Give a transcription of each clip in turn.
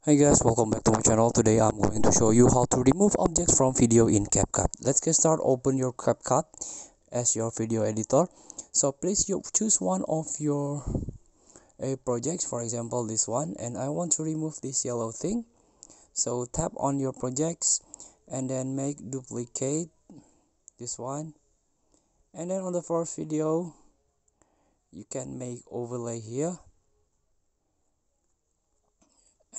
Hey guys, welcome back to my channel. Today I'm going to show you how to remove objects from video in CapCut. Let's get started. Open your CapCut as your video editor. So please you choose one of your projects, for example this one, and I want to remove this yellow thing. So tap on your projects and then make duplicate this one, and then on the first video you can make overlay here,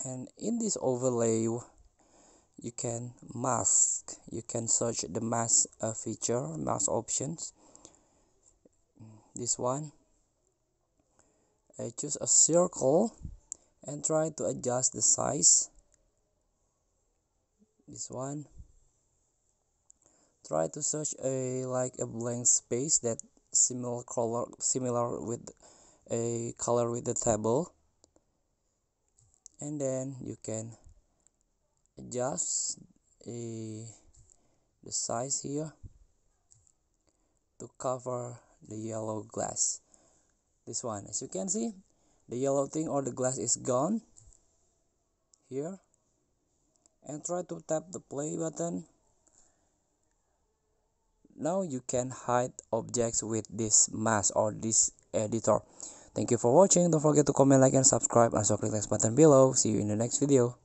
and in this overlay you can mask. You can search the mask feature, mask options. This one, choose a circle and try to adjust the size. This one, try to search a blank space that similar with a color with the table, and then you can adjust the size here to cover the yellow glass. This one, as you can see, the yellow thing or the glass is gone here, and try to tap the play button. Now you can hide objects with this mask or this editor. Thank you for watching. Don't forget to comment, like, and subscribe, and also click the next button below. See you in the next video.